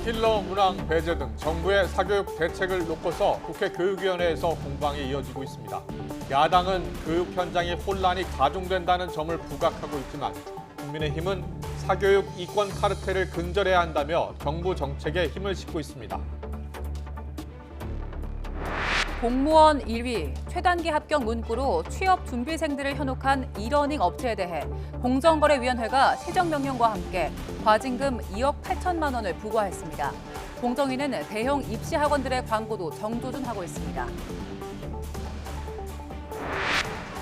킬러 문항 배제 등 정부의 사교육 대책을 놓고서 국회 교육위원회에서 공방이 이어지고 있습니다. 야당은 교육 현장의 혼란이 가중된다는 점을 부각하고 있지만 국민의힘은 사교육 이권 카르텔을 근절해야 한다며 정부 정책에 힘을 싣고 있습니다. 공무원 1위, 최단기 합격 문구로 취업 준비생들을 현혹한 이러닝 업체에 대해 공정거래위원회가 시정명령과 함께 과징금 2억 8천만 원을 부과했습니다. 공정위는 대형 입시학원들의 광고도 정조준하고 있습니다.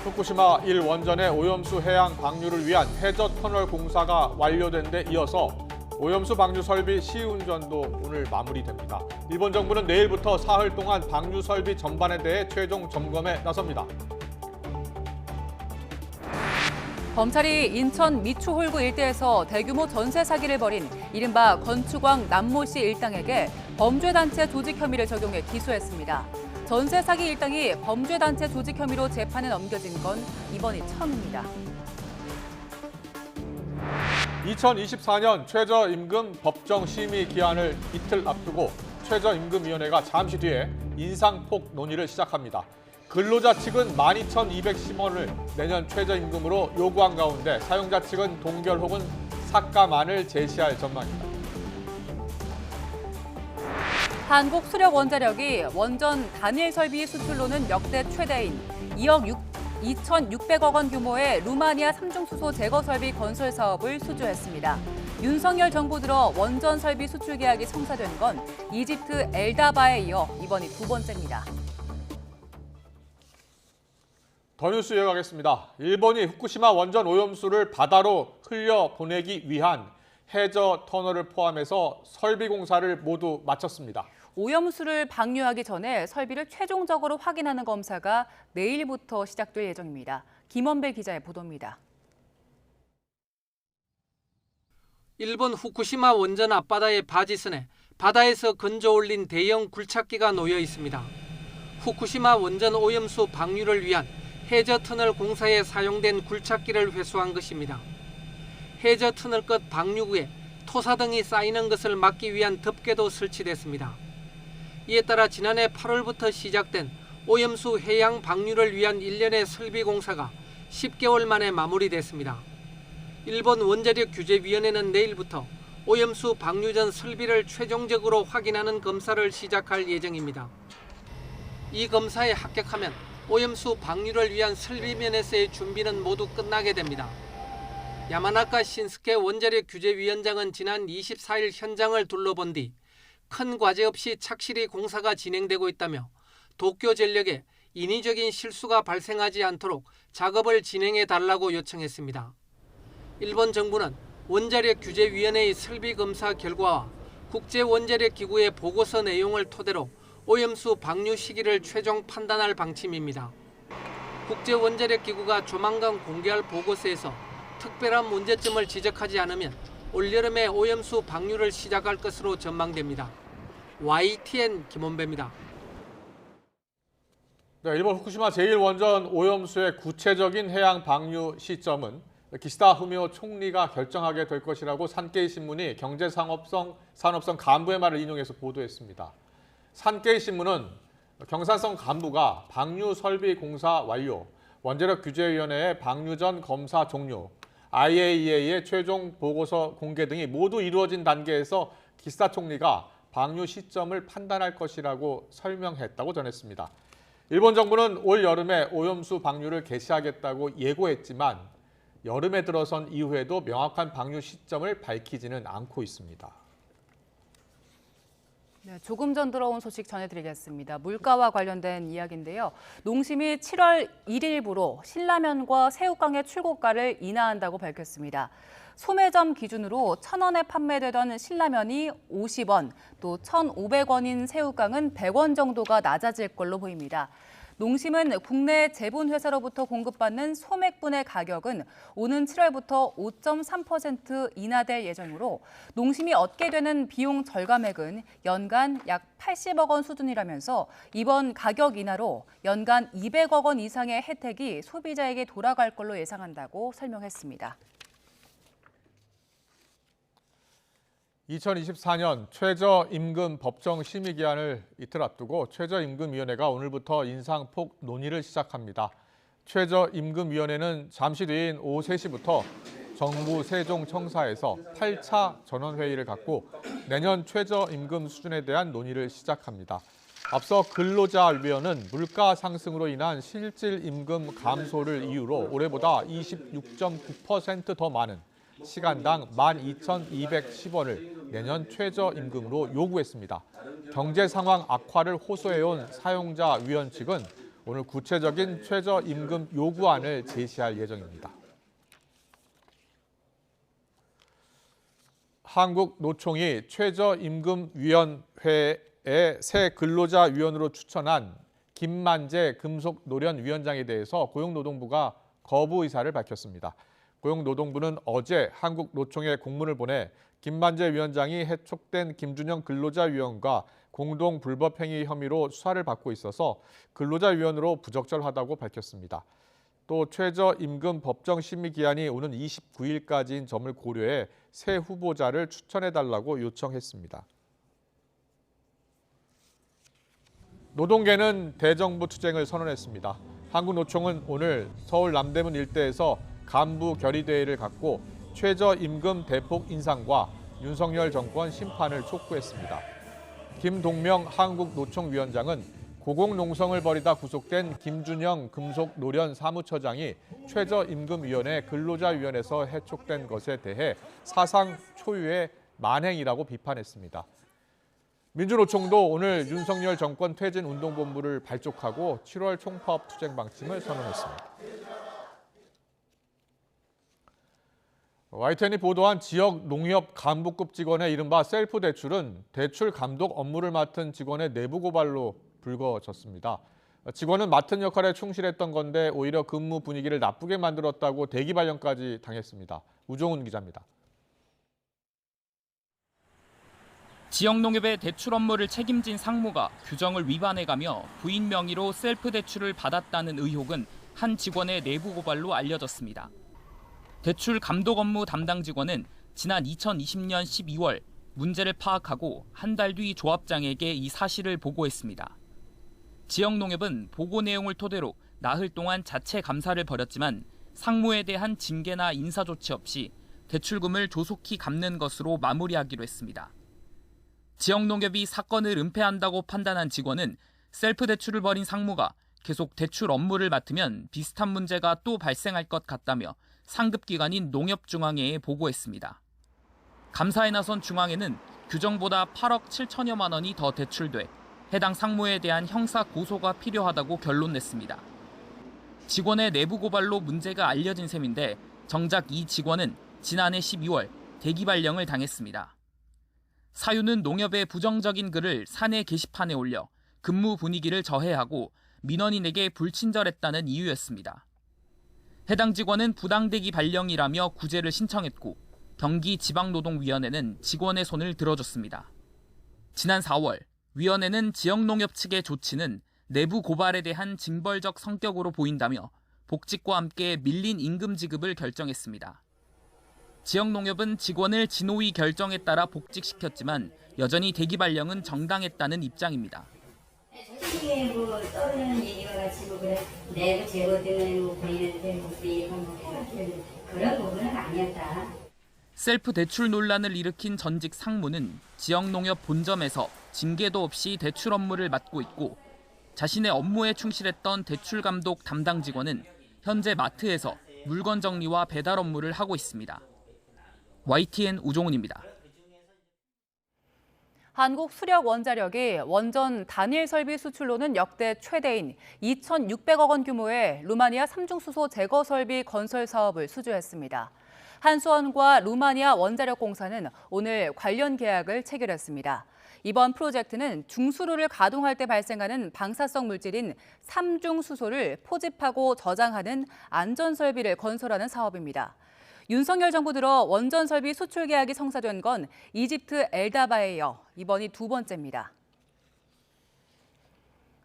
후쿠시마 1원전의 오염수 해양 방류를 위한 해저 터널 공사가 완료된 데 이어서 오염수 방류 설비 시운전도 오늘 마무리됩니다. 일본 정부는 내일부터 사흘 동안 방류 설비 전반에 대해 최종 점검에 나섭니다. 검찰이 인천 미추홀구 일대에서 대규모 전세 사기를 벌인 이른바 건축왕 남모 씨 일당에게 범죄단체 조직 혐의를 적용해 기소했습니다. 전세 사기 일당이 범죄단체 조직 혐의로 재판에 넘겨진 건 이번이 처음입니다. 2024년 최저임금 법정 심의 기한을 이틀 앞두고 최저임금위원회가 잠시 뒤에 인상폭 논의를 시작합니다. 근로자 측은 12,210원을 내년 최저임금으로 요구한 가운데 사용자 측은 동결 혹은 삭감안을 제시할 전망입니다. 한국수력원자력이 원전 단일 설비 수출로는 역대 최대인 2억 2,600억 원 규모의 루마니아 삼중수소 제거 설비 건설 사업을 수주했습니다. 윤석열 정부 들어 원전 설비 수출 계약이 성사된 건 이집트 엘다바에 이어 이번이 두 번째입니다. 더 뉴스 이어가겠습니다. 일본이 후쿠시마 원전 오염수를 바다로 흘려보내기 위한 해저 터널을 포함해서 설비 공사를 모두 마쳤습니다. 오염수를 방류하기 전에 설비를 최종적으로 확인하는 검사가 내일부터 시작될 예정입니다. 김원배 기자의 보도입니다. 일본 후쿠시마 원전 앞바다의 바지선에 바다에서 건져 올린 대형 굴착기가 놓여 있습니다. 후쿠시마 원전 오염수 방류를 위한 해저 터널 공사에 사용된 굴착기를 회수한 것입니다. 해저 터널 끝 방류구에 토사 등이 쌓이는 것을 막기 위한 덮개도 설치됐습니다. 이에 따라 지난해 8월부터 시작된 오염수 해양 방류를 위한 일련의 설비 공사가 10개월 만에 마무리됐습니다. 일본 원자력규제위원회는 내일부터 오염수 방류 전 설비를 최종적으로 확인하는 검사를 시작할 예정입니다. 이 검사에 합격하면 오염수 방류를 위한 설비 면에서의 준비는 모두 끝나게 됩니다. 야마나카 신스케 원자력규제위원장은 지난 24일 현장을 둘러본 뒤 큰 과제 없이 착실히 공사가 진행되고 있다며 도쿄전력에 인위적인 실수가 발생하지 않도록 작업을 진행해 달라고 요청했습니다. 일본 정부는 원자력규제위원회의 설비검사 결과와 국제원자력기구의 보고서 내용을 토대로 오염수 방류 시기를 최종 판단할 방침입니다. 국제원자력기구가 조만간 공개할 보고서에서 특별한 문제점을 지적하지 않으면 올여름에 오염수 방류를 시작할 것으로 전망됩니다. YTN 김원배입니다. 일본 후쿠시마 제1원전 오염수의 구체적인 해양 방류 시점은 기시다 후미오 총리가 결정하게 될 것이라고 산케이 신문이 경제산업성 간부의 말을 인용해서 보도했습니다. 산케이 신문은 경산성 간부가 방류 설비 공사 완료, 원자력규제위원회의 방류 전 검사 종료, IAEA의 최종 보고서 공개 등이 모두 이루어진 단계에서 기시다 총리가 방류 시점을 판단할 것이라고 설명했다고 전했습니다. 일본 정부는 올 여름에 오염수 방류를 개시하겠다고 예고했지만 여름에 들어선 이후에도 명확한 방류 시점을 밝히지는 않고 있습니다. 네, 조금 전 들어온 소식 전해드리겠습니다. 물가와 관련된 이야기인데요. 농심이 7월 1일부로 신라면과 새우깡의 출고가를 인하한다고 밝혔습니다. 소매점 기준으로 1,000원에 판매되던 신라면이 50원, 또 1,500원인 새우깡은 100원 정도가 낮아질 걸로 보입니다. 농심은 국내 제분회사로부터 공급받는 소맥분의 가격은 오는 7월부터 5.3% 인하될 예정으로 농심이 얻게 되는 비용 절감액은 연간 약 80억 원 수준이라면서 이번 가격 인하로 연간 200억 원 이상의 혜택이 소비자에게 돌아갈 걸로 예상한다고 설명했습니다. 2024년 최저임금 법정 심의 기한을 이틀 앞두고 최저임금위원회가 오늘부터 인상폭 논의를 시작합니다. 최저임금위원회는 잠시 뒤인 오후 3시부터 정부 세종청사에서 8차 전원회의를 갖고 내년 최저임금 수준에 대한 논의를 시작합니다. 앞서 근로자위원회는 물가 상승으로 인한 실질 임금 감소를 이유로 올해보다 26.9% 더 많은 시간당 12,210원을 내년 최저임금으로 요구했습니다. 경제 상황 악화를 호소해온 사용자위원 측은 오늘 구체적인 최저임금 요구안을 제시할 예정입니다. 한국노총이 최저임금위원회에 새 근로자위원으로 추천한 김만재 금속노련위원장에 대해서 고용노동부가 거부 의사를 밝혔습니다. 고용노동부는 어제 한국노총에 공문을 보내 김만재 위원장이 해촉된 김준영 근로자위원과 공동 불법행위 혐의로 수사를 받고 있어서 근로자위원으로 부적절하다고 밝혔습니다. 또 최저임금 법정 심의 기한이 오는 29일까지인 점을 고려해 새 후보자를 추천해달라고 요청했습니다. 노동계는 대정부 투쟁을 선언했습니다. 한국노총은 오늘 서울 남대문 일대에서 간부 결의대회를 갖고 최저임금 대폭 인상과 윤석열 정권 심판을 촉구했습니다. 김동명 한국노총위원장은 고공농성을 벌이다 구속된 김준영 금속노련 사무처장이 최저임금위원회 근로자위원회에서 해촉된 것에 대해 사상 초유의 만행이라고 비판했습니다. 민주노총도 오늘 윤석열 정권 퇴진운동본부를 발족하고 7월 총파업 투쟁 방침을 선언했습니다. YTN이 보도한 지역 농협 간부급 직원의 이른바 셀프 대출은 대출 감독 업무를 맡은 직원의 내부 고발로 불거졌습니다. 직원은 맡은 역할에 충실했던 건데 오히려 근무 분위기를 나쁘게 만들었다고 대기 발령까지 당했습니다. 우종훈 기자입니다. 지역 농협의 대출 업무를 책임진 상무가 규정을 위반해가며 부인 명의로 셀프 대출을 받았다는 의혹은 한 직원의 내부 고발로 알려졌습니다. 대출 감독 업무 담당 직원은 지난 2020년 12월 문제를 파악하고 한 달 뒤 조합장에게 이 사실을 보고했습니다. 지역농협은 보고 내용을 토대로 나흘 동안 자체 감사를 벌였지만 상무에 대한 징계나 인사조치 없이 대출금을 조속히 갚는 것으로 마무리하기로 했습니다. 지역농협이 사건을 은폐한다고 판단한 직원은 셀프 대출을 벌인 상무가 계속 대출 업무를 맡으면 비슷한 문제가 또 발생할 것 같다며 상급기관인 농협중앙회에 보고했습니다. 감사에 나선 중앙회는 규정보다 8억 7천여만 원이 더 대출돼 해당 상무에 대한 형사 고소가 필요하다고 결론냈습니다. 직원의 내부 고발로 문제가 알려진 셈인데 정작 이 직원은 지난해 12월 대기 발령을 당했습니다. 사유는 농협의 부정적인 글을 사내 게시판에 올려 근무 분위기를 저해하고 민원인에게 불친절했다는 이유였습니다. 해당 직원은 부당대기 발령이라며 구제를 신청했고 경기지방노동위원회는 직원의 손을 들어줬습니다. 지난 4월 위원회는 지역농협 측의 조치는 내부 고발에 대한 징벌적 성격으로 보인다며 복직과 함께 밀린 임금 지급을 결정했습니다. 지역농협은 직원을 진호위 결정에 따라 복직시켰지만 여전히 대기 발령은 정당했다는 입장입니다. 솔직히 뭐 떠오르는 얘기가 가지고 그래 내부 제거 때문에 뭐 본인한테 뭐 그런 부분은 아니었다. 셀프 대출 논란을 일으킨 전직 상무는 지역농협 본점에서 징계도 없이 대출 업무를 맡고 있고 자신의 업무에 충실했던 대출 감독 담당 직원은 현재 마트에서 물건 정리와 배달 업무를 하고 있습니다. YTN 우종훈입니다. 한국수력원자력이 원전 단일 설비 수출로는 역대 최대인 2,600억 원 규모의 루마니아 삼중수소 제거 설비 건설 사업을 수주했습니다. 한수원과 루마니아 원자력공사는 오늘 관련 계약을 체결했습니다. 이번 프로젝트는 중수로를 가동할 때 발생하는 방사성 물질인 삼중수소를 포집하고 저장하는 안전설비를 건설하는 사업입니다. 윤석열 정부 들어 원전 설비 수출 계약이 성사된 건 이집트 엘다바에 이어 이번이 두 번째입니다.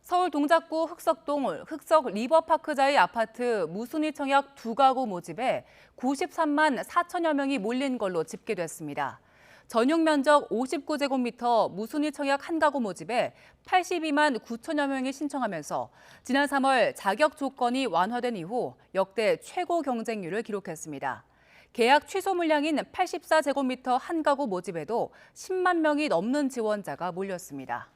서울 동작구 흑석동 흑석 리버파크자의 아파트 무순위 청약 2가구 모집에 93만 4천여 명이 몰린 걸로 집계됐습니다. 전용 면적 59제곱미터 무순위 청약 한 가구 모집에 82만 9천여 명이 신청하면서 지난 3월 자격 조건이 완화된 이후 역대 최고 경쟁률을 기록했습니다. 계약 취소 물량인 84제곱미터 한 가구 모집에도 10만 명이 넘는 지원자가 몰렸습니다.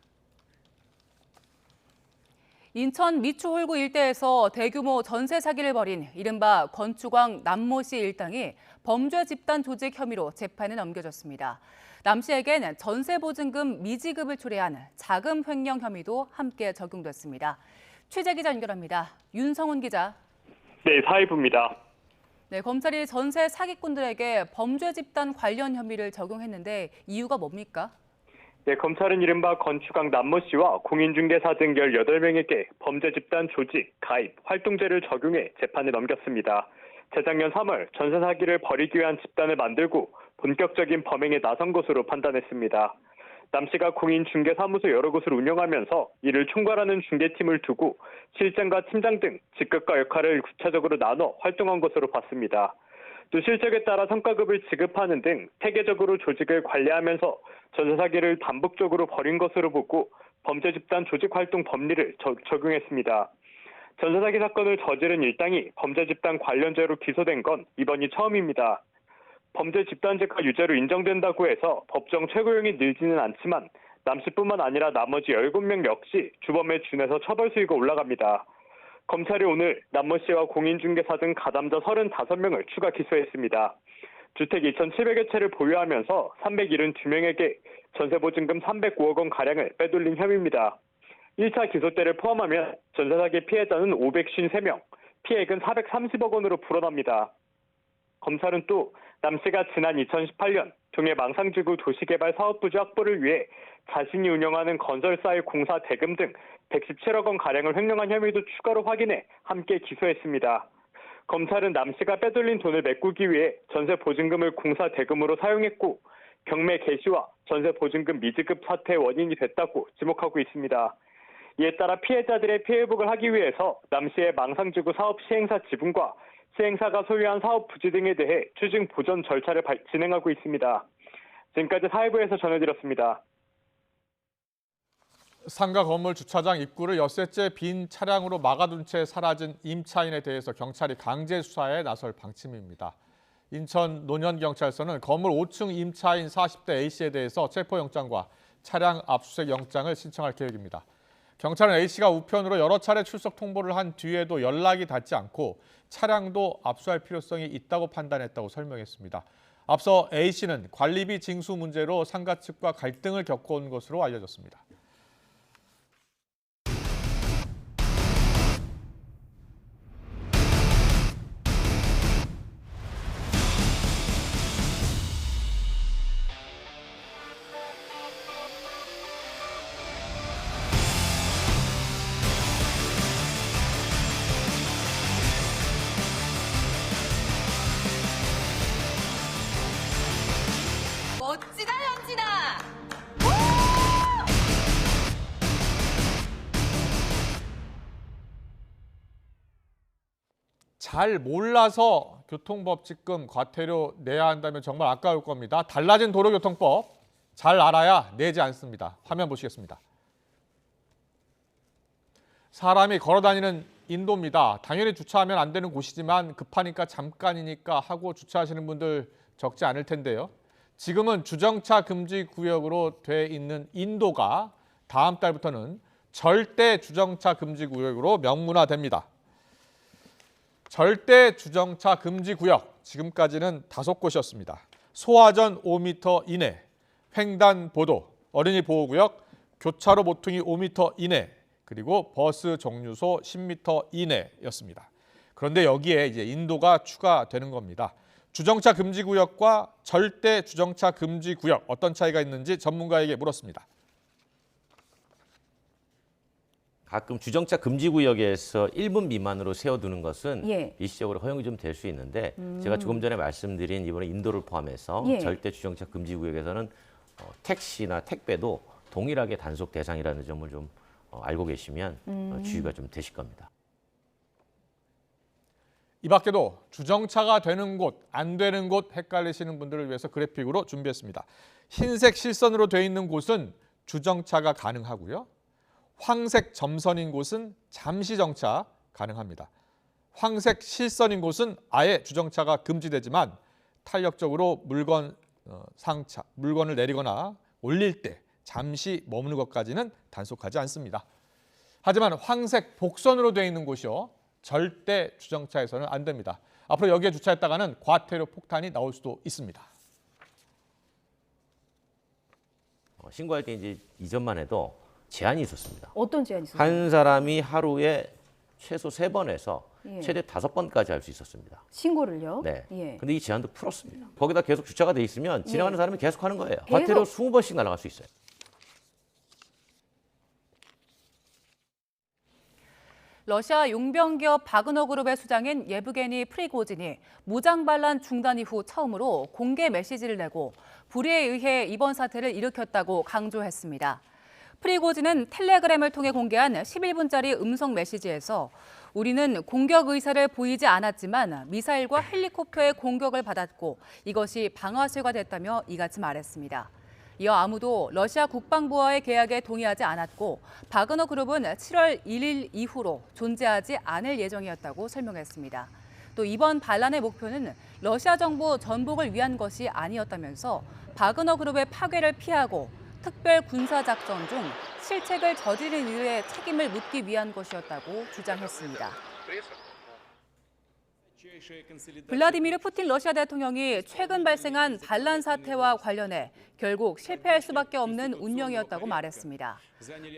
인천 미추홀구 일대에서 대규모 전세 사기를 벌인 이른바 건축왕 남모 씨 일당이 범죄 집단 조직 혐의로 재판에 넘겨졌습니다. 남 씨에겐 전세 보증금 미지급을 초래한 자금 횡령 혐의도 함께 적용됐습니다. 취재 기자 연결합니다. 윤성훈 기자. 네, 사회부입니다. 네, 검찰이 전세 사기꾼들에게 범죄 집단 관련 혐의를 적용했는데 이유가 뭡니까? 네, 검찰은 이른바 건축왕 남모 씨와 공인중개사 등 18명에게 범죄 집단 조직, 가입, 활동죄를 적용해 재판에 넘겼습니다. 재작년 3월 전세 사기를 벌이기 위한 집단을 만들고 본격적인 범행에 나선 것으로 판단했습니다. 남 씨가 공인중개사무소 여러 곳을 운영하면서 이를 총괄하는 중개팀을 두고 실장과 팀장 등 직급과 역할을 구체적으로 나눠 활동한 것으로 봤습니다. 또 실적에 따라 성과급을 지급하는 등 체계적으로 조직을 관리하면서 전세 사기를 반복적으로 벌인 것으로 보고 범죄 집단 조직 활동 법리를 적용했습니다. 전세 사기 사건을 저지른 일당이 범죄 집단 관련죄로 기소된 건 이번이 처음입니다. 범죄 집단죄가 유죄로 인정된다고 해서 법정 최고형이 늘지는 않지만 남 씨뿐만 아니라 나머지 17명 역시 주범에 준해서 처벌 수위가 올라갑니다. 검찰이 오늘 남모 씨와 공인중개사 등 가담자 35명을 추가 기소했습니다. 주택 2,700여 채를 보유하면서 372명에게 전세보증금 309억 원 가량을 빼돌린 혐의입니다. 1차 기소 때를 포함하면 전세 사기 피해자는 553명, 피해액은 430억 원으로 불어납니다. 검찰은 또 남 씨가 지난 2018년 동해 망상지구 도시개발 사업부지 확보를 위해 자신이 운영하는 건설사의 공사 대금 등 117억 원 가량을 횡령한 혐의도 추가로 확인해 함께 기소했습니다. 검찰은 남 씨가 빼돌린 돈을 메꾸기 위해 전세 보증금을 공사 대금으로 사용했고 경매 개시와 전세 보증금 미지급 사태의 원인이 됐다고 지목하고 있습니다. 이에 따라 피해자들의 피해 회복을 하기 위해서 남 씨의 망상지구 사업 시행사 지분과 시행사가 소유한 사업 부지 등에 대해 추징 보전 절차를 진행하고 있습니다. 지금까지 사회부에서 전해드렸습니다. 상가 건물 주차장 입구를 엿새째 빈 차량으로 막아둔 채 사라진 임차인에 대해서 경찰이 강제 수사에 나설 방침입니다. 인천 논현경찰서는 건물 5층 임차인 40대 A씨에 대해서 체포영장과 차량 압수수색 영장을 신청할 계획입니다. 경찰은 A씨가 우편으로 여러 차례 출석 통보를 한 뒤에도 연락이 닿지 않고 차량도 압수할 필요성이 있다고 판단했다고 설명했습니다. 앞서 A씨는 관리비 징수 문제로 상가 측과 갈등을 겪어온 것으로 알려졌습니다. 멋지다, 연진아! 잘 몰라서 교통법칙금 과태료 내야 한다면 정말 아까울 겁니다. 달라진 도로교통법 잘 알아야 내지 않습니다. 화면 보시겠습니다. 사람이 걸어다니는 인도입니다. 당연히 주차하면 안 되는 곳이지만 급하니까 잠깐이니까 하고 주차하시는 분들 적지 않을 텐데요. 지금은 주정차 금지 구역으로 돼 있는 인도가 다음 달부터는 절대 주정차 금지 구역으로 명문화됩니다. 절대 주정차 금지 구역, 지금까지는 5곳이었습니다. 소화전 5m 이내, 횡단보도, 어린이 보호구역, 교차로 모퉁이 5m 이내, 그리고 버스 정류소 10m 이내였습니다. 그런데 여기에 이제 인도가 추가되는 겁니다. 주정차 금지 구역과 절대 주정차 금지 구역 어떤 차이가 있는지 전문가에게 물었습니다. 가끔 주정차 금지 구역에서 1분 미만으로 세워두는 것은 예. 일시적으로 허용이 좀 될 수 있는데 제가 조금 전에 말씀드린 이번에 인도를 포함해서 예. 절대 주정차 금지 구역에서는 택시나 택배도 동일하게 단속 대상이라는 점을 좀 알고 계시면 주의가 좀 되실 겁니다. 이 밖에도 주정차가 되는 곳, 안 되는 곳 헷갈리시는 분들을 위해서 그래픽으로 준비했습니다. 흰색 실선으로 되어 있는 곳은 주정차가 가능하고요. 황색 점선인 곳은 잠시 정차 가능합니다. 황색 실선인 곳은 아예 주정차가 금지되지만 탄력적으로 물건을 내리거나 올릴 때 잠시 머무는 것까지는 단속하지 않습니다. 하지만 황색 복선으로 되어 있는 곳이요. 절대 주정차에서는 안 됩니다. 앞으로 여기에 주차했다가는 과태료 폭탄이 나올 수도 있습니다. 신고할 때 이제 이전만 해도 제한이 있었습니다. 어떤 제한이 있었나요? 한 사람이 하루에 최소 3번에서 예. 최대 5번까지 할 수 있었습니다. 신고를요? 네. 예. 근데 이 제한도 풀었습니다. 거기다 계속 주차가 돼 있으면 지나가는 사람이 계속 하는 거예요. 계속? 과태료 20번씩 날아갈 수 있어요. 러시아 용병기업 바그너 그룹의 수장인 예브게니 프리고진이 무장 반란 중단 이후 처음으로 공개 메시지를 내고 불의에 의해 이번 사태를 일으켰다고 강조했습니다. 프리고진은 텔레그램을 통해 공개한 11분짜리 음성 메시지에서 우리는 공격 의사를 보이지 않았지만 미사일과 헬리콥터의 공격을 받았고 이것이 방아쇠가 됐다며 이같이 말했습니다. 이어 아무도 러시아 국방부와의 계약에 동의하지 않았고 바그너 그룹은 7월 1일 이후로 존재하지 않을 예정이었다고 설명했습니다. 또 이번 반란의 목표는 러시아 정부 전복을 위한 것이 아니었다면서 바그너 그룹의 파괴를 피하고 특별 군사작전 중 실책을 저지른 이들의 책임을 묻기 위한 것이었다고 주장했습니다. 블라디미르 푸틴 러시아 대통령이 최근 발생한 반란 사태와 관련해 결국 실패할 수밖에 없는 운명이었다고 말했습니다.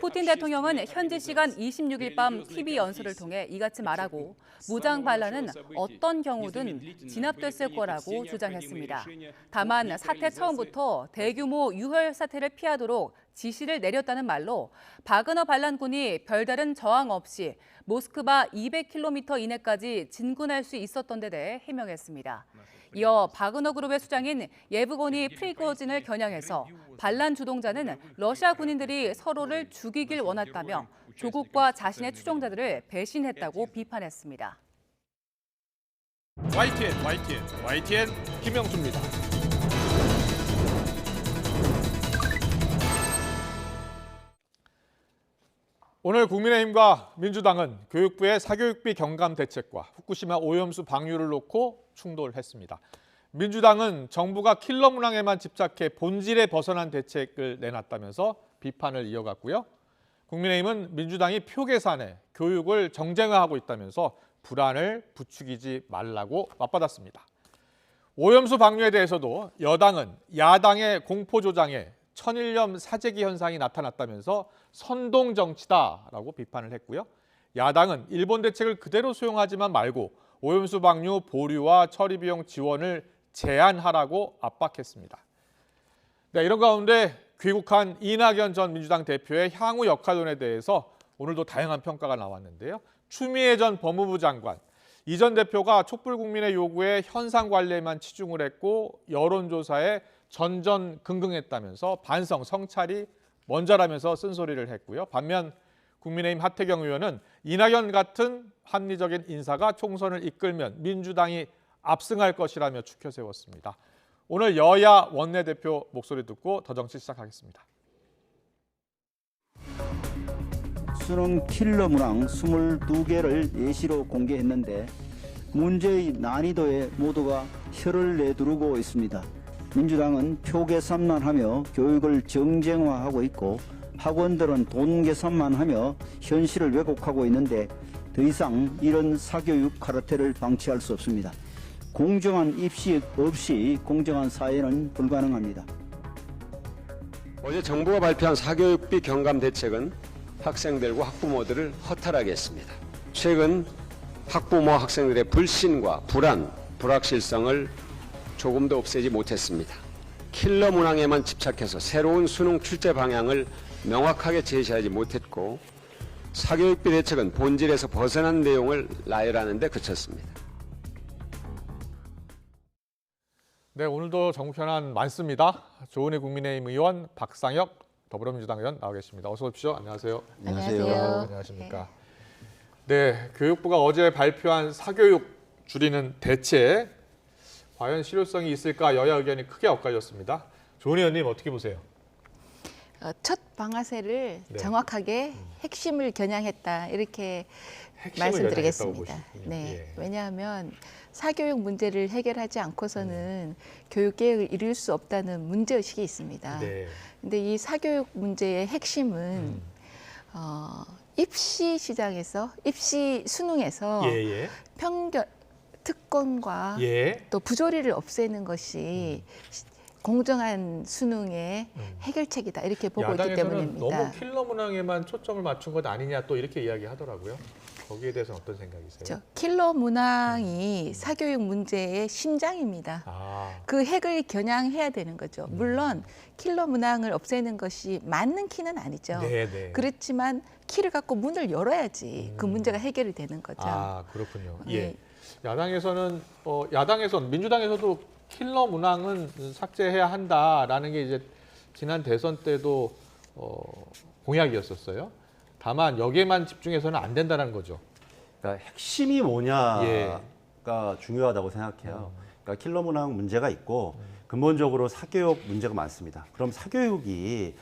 푸틴 대통령은 현지 시간 26일 밤 TV 연설을 통해 이같이 말하고 무장 반란은 어떤 경우든 진압됐을 거라고 주장했습니다. 다만 사태 처음부터 대규모 유혈 사태를 피하도록 지시를 내렸다는 말로 바그너 반란군이 별다른 저항 없이 모스크바 200km 이내까지 진군할 수 있었던 데 대해 해명했습니다. 이어 바그너 그룹의 수장인 예브고니 프리고진을 겨냥해서 반란 주동자는 러시아 군인들이 서로를 죽이길 원했다며 조국과 자신의 추종자들을 배신했다고 비판했습니다. YTN 김영수입니다. 오늘 국민의힘과 민주당은 교육부의 사교육비 경감 대책과 후쿠시마 오염수 방류를 놓고 충돌했습니다. 민주당은 정부가 킬러 문항에만 집착해 본질에 벗어난 대책을 내놨다면서 비판을 이어갔고요. 국민의힘은 민주당이 표 계산에 교육을 정쟁화하고 있다면서 불안을 부추기지 말라고 맞받았습니다. 오염수 방류에 대해서도 여당은 야당의 공포 조장에 천일염 사재기 현상이 나타났다면서 선동 정치다라고 비판을 했고요. 야당은 일본 대책을 그대로 수용하지만 말고 오염수 방류 보류와 처리 비용 지원을 제한하라고 압박했습니다. 네, 이런 가운데 귀국한 이낙연 전 민주당 대표의 향후 역할론에 대해서 오늘도 다양한 평가가 나왔는데요. 추미애 전 법무부 장관, 이 전 대표가 촛불국민의 요구에 현상 관리에만 치중을 했고 여론조사에 전전긍긍했다면서 반성, 성찰이 먼저라면서 쓴소리를 했고요. 반면 국민의힘 하태경 의원은 이낙연 같은 합리적인 인사가 총선을 이끌면 민주당이 압승할 것이라며 추켜 세웠습니다. 오늘 여야 원내대표 목소리 듣고 더 정치 시작하겠습니다. 수능 킬러 문항 22개를 예시로 공개했는데 문제의 난이도에 모두가 혀를 내두르고 있습니다. 민주당은 표 계산만 하며 교육을 정쟁화하고 있고 학원들은 돈 계산만 하며 현실을 왜곡하고 있는데 더 이상 이런 사교육 카르텔을 방치할 수 없습니다. 공정한 입시 없이 공정한 사회는 불가능합니다. 어제 정부가 발표한 사교육비 경감 대책은 학생들과 학부모들을 허탈하게 했습니다. 최근 학부모 학생들의 불신과 불안, 불확실성을 조금도 없애지 못했습니다. 킬러 문항에만 집착해서 새로운 수능 출제 방향을 명확하게 제시하지 못했고 사교육비 대책은 본질에서 벗어난 내용을 나열하는 데 그쳤습니다. 네, 오늘도 정부 현안 많습니다. 조은희 국민의힘 의원, 박상혁 더불어민주당 의원 나와 계십니다. 어서 오십시오. 안녕하세요. 안녕하세요. 안녕하십니까. 네, 교육부가 어제 발표한 사교육 줄이는 대책 과연 실효성이 있을까 여야 의견이 크게 엇갈렸습니다. 조은 의원님 어떻게 보세요? 첫 방아쇠를 네. 정확하게 핵심을 겨냥했다 이렇게 핵심을 말씀드리겠습니다. 겨냥했다고 보시군요. 네, 예. 왜냐하면 사교육 문제를 해결하지 않고서는 교육 계획을 이룰 수 없다는 문제 의식이 있습니다. 네. 근데 이 사교육 문제의 핵심은 입시 시장에서 입시 수능에서 예. 편견 특권과 예. 또 부조리를 없애는 것이 공정한 수능의 해결책이다 이렇게 보고 있기 야당에서는 때문입니다. 너무 킬러 문항에만 초점을 맞춘 것 아니냐 또 이렇게 이야기하더라고요. 거기에 대해서는 어떤 생각이세요? 킬러 문항이 사교육 문제의 심장입니다. 그 핵을 겨냥해야 되는 거죠. 물론 킬러 문항을 없애는 것이 맞는 키는 아니죠. 네. 그렇지만 키를 갖고 문을 열어야지 그 문제가 해결이 되는 거죠. 그렇군요. 네. 예. 야당에서는 민주당에서도 킬러 문항은 삭제해야 한다라는 게 이제 지난 대선 때도 공약이었었어요. 다만 여기에만 집중해서는 안 된다는 거죠. 그러니까 핵심이 뭐냐가 예. 중요하다고 생각해요. 그러니까 킬러 문항 문제가 있고 근본적으로 사교육 문제가 많습니다. 그럼 사교육이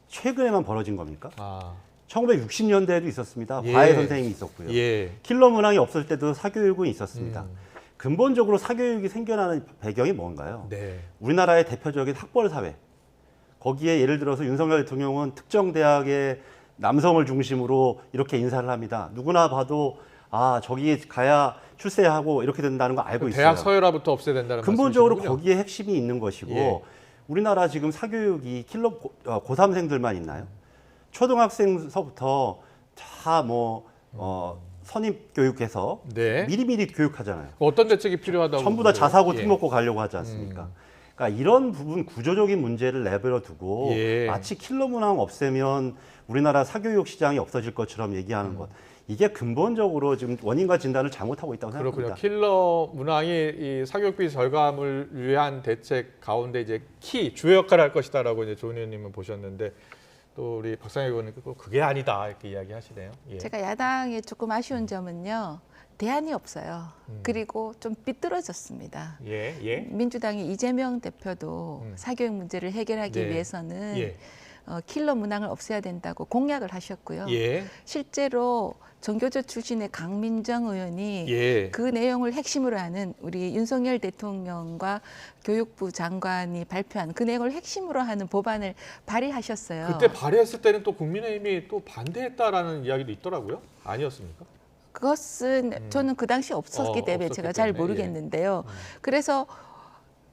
최근에만 벌어진 겁니까? 1960년대에도 있었습니다. 예. 과외 선생님이 있었고요. 예. 킬러 문항이 없을 때도 사교육은 있었습니다. 근본적으로 사교육이 생겨나는 배경이 뭔가요? 네. 우리나라의 대표적인 학벌 사회. 거기에 예를 들어서 윤석열 대통령은 특정 대학의 남성을 중심으로 이렇게 인사를 합니다. 누구나 봐도 저기 가야 출세하고 이렇게 된다는 거 알고 있어요. 대학 서열화부터 없애야 된다는 근본적으로 말씀이시군요. 거기에 핵심이 있는 것이고 예. 우리나라 지금 사교육이 킬러 고3생들만 있나요? 초등학생서부터 다 선입교육해서 네. 미리미리 교육하잖아요. 어떤 대책이 필요하다고 전부 다 보세요? 자사고 예. 특목고 가려고 하지 않습니까? 그러니까 이런 부분 구조적인 문제를 내버려 두고 예. 마치 킬러 문항 없애면 우리나라 사교육 시장이 없어질 것처럼 얘기하는 것. 이게 근본적으로 지금 원인과 진단을 잘못하고 있다고 그렇군요. 생각합니다. 킬러 문항이 이 사교육비 절감을 위한 대책 가운데 이제 주요 역할을 할 것이다라고 이제 조은 의원님은 보셨는데 또 우리 박상혁 의원은 그게 아니다 이렇게 이야기하시네요. 예. 제가 야당의 조금 아쉬운 점은요. 대안이 없어요. 그리고 좀 삐뚤어졌습니다. 예. 민주당의 이재명 대표도 사교육 문제를 해결하기 네. 위해서는 킬러 문항을 없애야 된다고 공약을 하셨고요. 예. 실제로 전교조 출신의 강민정 의원이 그 내용을 핵심으로 하는 우리 윤석열 대통령과 교육부 장관이 발표한 그 내용을 핵심으로 하는 법안을 발의하셨어요. 그때 발의했을 때는 또 국민의힘이 또 반대했다라는 이야기도 있더라고요. 아니었습니까? 그것은 저는 그 당시 없었기 때문에 없었기 제가 잘 때문에, 모르겠는데요. 그래서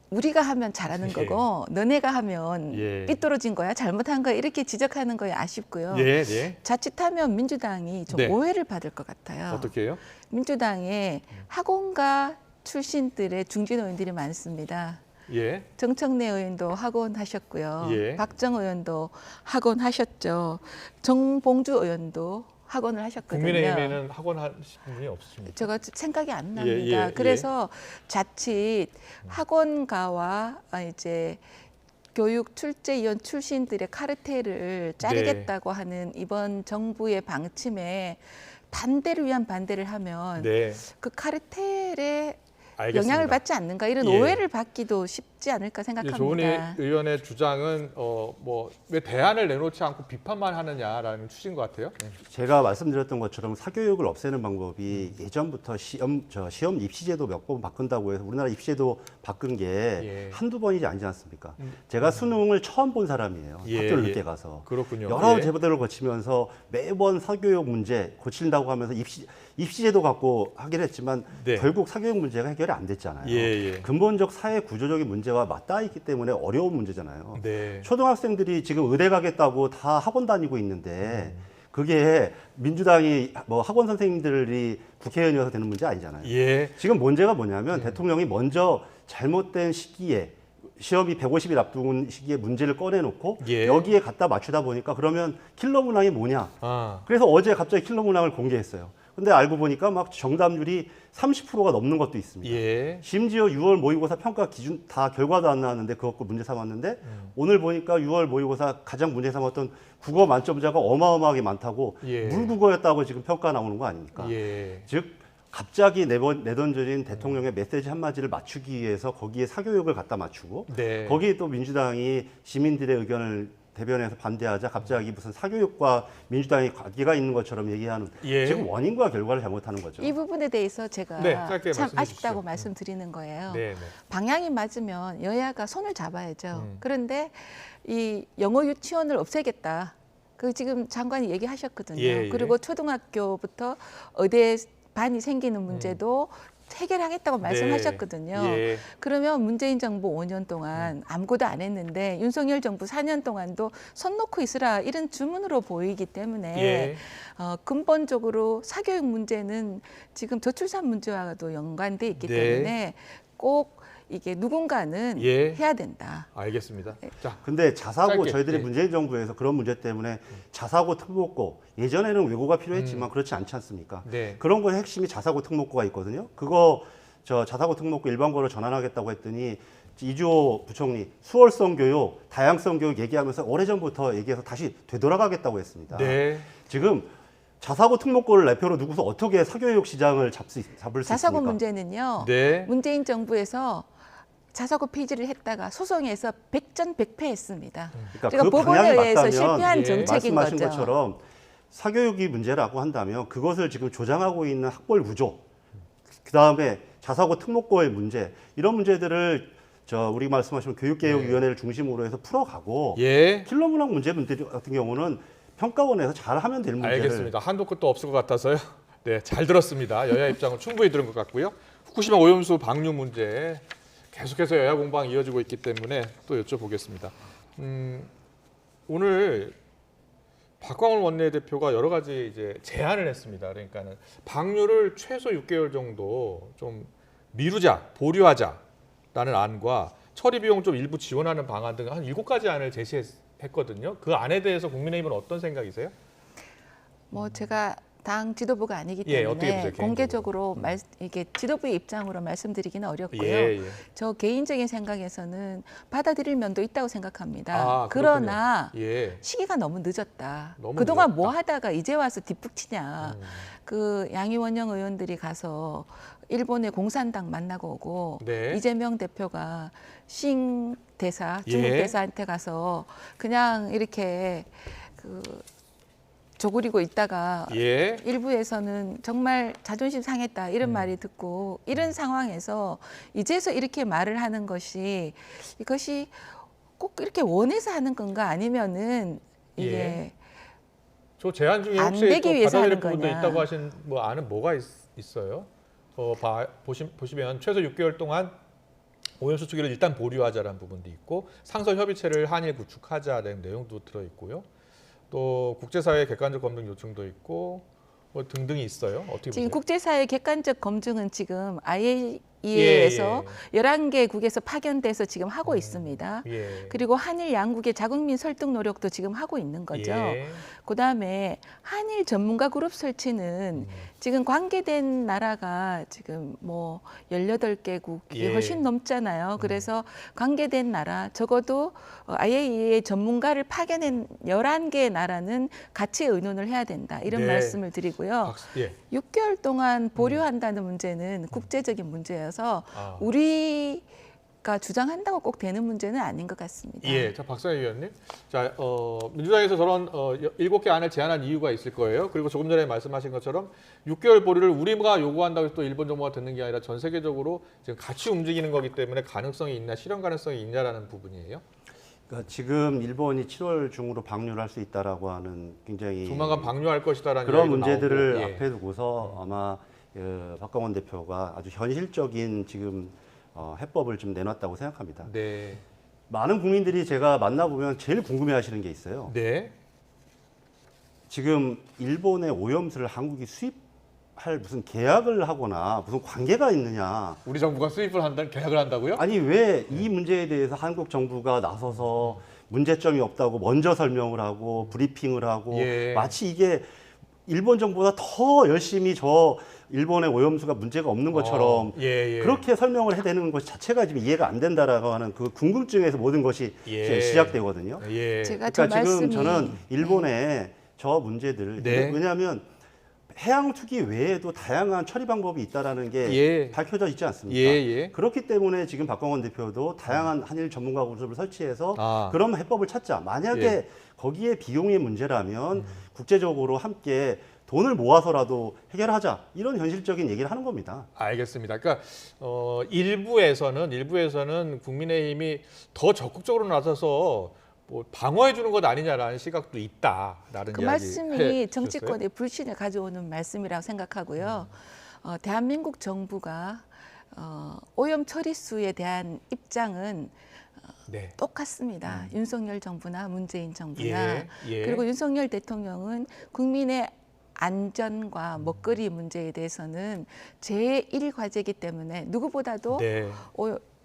우리가 하면 잘하는 거고 너네가 하면 삐뚤어진 거야, 잘못한 거야 이렇게 지적하는 거에 아쉽고요. 자칫하면 민주당이 좀 오해를 받을 것 같아요. 어떻게 해요? 민주당에 학원가 출신들의 중진의원들이 많습니다. 정청래 의원도 학원 하셨고요. 박정 의원도 학원 하셨죠. 정봉주 의원도 학원을 하셨거든요. 국민의힘에는 학원 하신 분이 없으십니까? 제가 생각이 안 납니다. 그래서 자칫 학원가와 이제 교육 출제위원 출신들의 카르텔을 자르겠다고 하는 이번 정부의 방침에 반대를 위한 반대를 하면 그 카르텔에 영향을 받지 않는가 이런 오해를 받기도 쉽지 않을까 생각합니다. 조은 의원의 주장은 왜 대안을 내놓지 않고 비판만 하느냐라는 취지인 것 같아요. 제가 말씀드렸던 것처럼 사교육을 없애는 방법이 예전부터 시험 입시제도 몇 번 바꾼다고 해서 우리나라 입시제도 바꾼 게 한두 번이지 아니지 않습니까? 제가 수능을 처음 본 사람이에요. 학교를 늦게 가서. 그렇군요. 여러 제도를 거치면서 매번 사교육 문제 고친다고 하면서 입시제도 갖고 하긴 했지만 결국 사교육 문제가 해결이 안 됐잖아요. 근본적 사회 구조적인 문제와 맞닿아 있기 때문에 어려운 문제잖아요. 초등학생들이 지금 의대 가겠다고 다 학원 다니고 있는데 그게 민주당이 학원 선생님들이 국회의원이어서 되는 문제 아니잖아요. 지금 문제가 뭐냐면 대통령이 먼저 잘못된 시기에 시험이 150일 앞둔 시기에 문제를 꺼내놓고 여기에 갖다 맞추다 보니까 그러면 킬러 문항이 뭐냐. 그래서 어제 갑자기 킬러 문항을 공개했어요. 근데 알고 보니까 막 정답률이 30%가 넘는 것도 있습니다. 심지어 6월 모의고사 평가 기준 다 결과도 안 나왔는데 그것도 문제 삼았는데 오늘 보니까 6월 모의고사 가장 문제 삼았던 국어 만점자가 어마어마하게 많다고 물국어였다고 지금 평가 나오는 거 아닙니까? 즉 갑자기 내던져진 대통령의 메시지 한마디를 맞추기 위해서 거기에 사교육을 갖다 맞추고 네. 거기에 또 민주당이 시민들의 의견을 대변해서 반대하자 갑자기 무슨 사교육과 민주당이 관계가 있는 것처럼 얘기하는 예. 지금 원인과 결과를 잘못하는 거죠. 이 부분에 대해서 제가 네, 짧게 참 말씀해 아쉽다고 주시죠. 말씀드리는 거예요. 네, 네. 방향이 맞으면 여야가 손을 잡아야죠. 그런데 이 영어 유치원을 없애겠다. 그 지금 장관이 얘기하셨거든요. 예, 예. 그리고 초등학교부터 의대 반이 생기는 문제도 해결하겠다고 말씀하셨거든요. 예. 그러면 문재인 정부 5년 동안 아무것도 안 했는데 윤석열 정부 4년 동안도 손 놓고 있으라 이런 주문으로 보이기 때문에 예. 근본적으로 사교육 문제는 지금 저출산 문제와도 연관돼 있기 네. 때문에 꼭 이게 누군가는 예. 해야 된다. 알겠습니다. 자, 근데 자사고 짧게, 저희들이 예. 문재인 정부에서 그런 문제 때문에 자사고 특목고 예전에는 외고가 필요했지만 그렇지 않지 않습니까? 네. 그런 거의 핵심이 자사고 특목고가 있거든요. 그거 저 자사고 특목고 일반고로 전환하겠다고 했더니 이주호 부총리 수월성 교육, 다양성 교육 얘기하면서 오래전부터 얘기해서 다시 되돌아가겠다고 했습니다. 네. 지금 자사고 특목고를 내표로 두고서 어떻게 사교육 시장을 잡을 수 자사고 있습니까? 문제는요. 네. 문재인 정부에서 자사고 폐지를 했다가 소송에서 백전백패했습니다. 그러니까 그 법원에 방향이 의해서 맞다면 실패한 정책인 말씀하신 거죠. 것처럼 사교육이 문제라고 한다면 그것을 지금 조장하고 있는 학벌 구조, 그다음에 자사고 특목고의 문제 이런 문제들을 우리 말씀하신 교육개혁위원회를 중심으로 해서 풀어가고 예. 킬러 문항 문제들 같은 경우는 평가원에서 잘하면 될 문제를 알겠습니다. 한도 끝도 없을 것 같아서요. 네, 잘 들었습니다. 여야 입장은 충분히 들은 것 같고요. 후쿠시마 오염수 방류 문제 계속해서 여야 공방이 이어지고 있기 때문에 또 여쭤보겠습니다. 오늘 박광훈 원내대표가 여러 가지 이제 제안을 했습니다. 그러니까는 방류를 최소 6개월 정도 좀 미루자, 보류하자라는 안과 처리 비용 좀 일부 지원하는 방안 등 한 7가지 안을 제시했거든요. 그 안에 대해서 국민의힘은 어떤 생각이세요? 뭐 제가 당 지도부가 아니기 예, 어떻게 때문에 보세요, 개인적으로? 공개적으로 이게 지도부의 입장으로 말씀드리기는 어렵고요. 예, 예. 저 개인적인 생각에서는 받아들일 면도 있다고 생각합니다. 아, 그러나 예. 시기가 너무 늦었다. 너무 그동안 늦었다. 뭐 하다가 이제 와서 뒷북치냐. 그 양이원영 의원들이 가서 일본의 공산당 만나고 오고 네. 이재명 대표가 싱 대사 중국 예. 대사한테 가서 그냥 이렇게 조그리고 있다가 예. 일부에서는 정말 자존심 상했다 이런 말이 듣고 이런 상황에서 이제서 이렇게 말을 하는 것이 이것이 꼭 이렇게 원해서 하는 건가 아니면은 이게 예. 저 제안 중에 안 혹시 되기 또 위해서 받아들일 하는 부분도 거냐. 있다고 하신 뭐 안은 뭐가 있어요? 보시면 최소 6개월 동안 오염수 투기를 일단 보류하자라는 부분도 있고 상설 협의체를 한일 구축하자라는 내용도 들어 있고요. 또 국제사회 객관적 검증 요청도 있고 뭐 등등이 있어요. 어떻게 지금 보세요? 국제사회 객관적 검증은 지금 IAEA에서 11개국에서 파견돼서 지금 하고 있습니다. 예. 그리고 한일 양국의 자국민 설득 노력도 지금 하고 있는 거죠. 예. 그다음에 한일 전문가 그룹 설치는 지금 관계된 나라가 지금 뭐 18개국이 예. 훨씬 넘잖아요. 그래서 관계된 나라 적어도 IAEA 전문가를 파견한 11개 나라는 같이 의논을 해야 된다. 이런 네. 말씀을 드리고요. 예. 6개월 동안 보류한다는 문제는 국제적인 문제여서 아. 우리가 주장한다고 꼭 되는 문제는 아닌 것 같습니다. 예, 자 박상희 의원님, 자 민주당에서 저런 7개 안을 제안한 이유가 있을 거예요. 그리고 조금 전에 말씀하신 것처럼 6개월 보류를 우리가 요구한다고 해서 또 일본 정부가 듣는 게 아니라 전 세계적으로 지금 같이 움직이는 거기 때문에 가능성이 있나, 실현 가능성이 있냐라는 부분이에요. 그러니까 지금 일본이 7월 중으로 방류를 할 수 있다라고 하는 굉장히 조만간 방류할 것이다라는 그런 이야기도 문제들을 나오고, 예. 앞에 두고서 아마 박광원 대표가 아주 현실적인 지금 해법을 좀 내놨다고 생각합니다. 네. 많은 국민들이 제가 만나보면 제일 궁금해하시는 게 있어요. 네. 지금 일본의 오염수를 한국이 수입할 무슨 계약을 하거나 무슨 관계가 있느냐. 우리 정부가 수입을 계약을 한다고요? 아니 왜 이 문제에 대해서 한국 정부가 나서서 문제점이 없다고 먼저 설명을 하고 브리핑을 하고 예. 마치 이게 일본 정부보다 더 열심히 일본의 오염수가 문제가 없는 것처럼 예. 그렇게 설명을 해대는 것 자체가 지금 이해가 안 된다라고 하는 그 궁금증에서 모든 것이 예. 시작되거든요. 예. 제가 그러니까 지금 말씀이 저는 일본의 저 문제들 네. 왜냐하면 해양 투기 외에도 다양한 처리 방법이 있다라는 게 예. 밝혀져 있지 않습니까? 예. 그렇기 때문에 지금 박광원 대표도 다양한 한일 전문가 그룹을 설치해서 그런 해법을 찾자. 만약에 거기에 비용의 문제라면 국제적으로 함께 돈을 모아서라도 해결하자. 이런 현실적인 얘기를 하는 겁니다. 알겠습니다. 그러니까 일부에서는 국민의힘이 더 적극적으로 나서서 뭐 방어해 주는 것 아니냐라는 시각도 있다라는 그 이야기. 말씀이 정치권의 불신을 가져오는 말씀이라고 생각하고요. 대한민국 정부가 오염 처리수에 대한 입장은 똑같습니다. 윤석열 정부나 문재인 정부나 그리고 윤석열 대통령은 국민의 안전과 먹거리 문제에 대해서는 제1 과제이기 때문에 누구보다도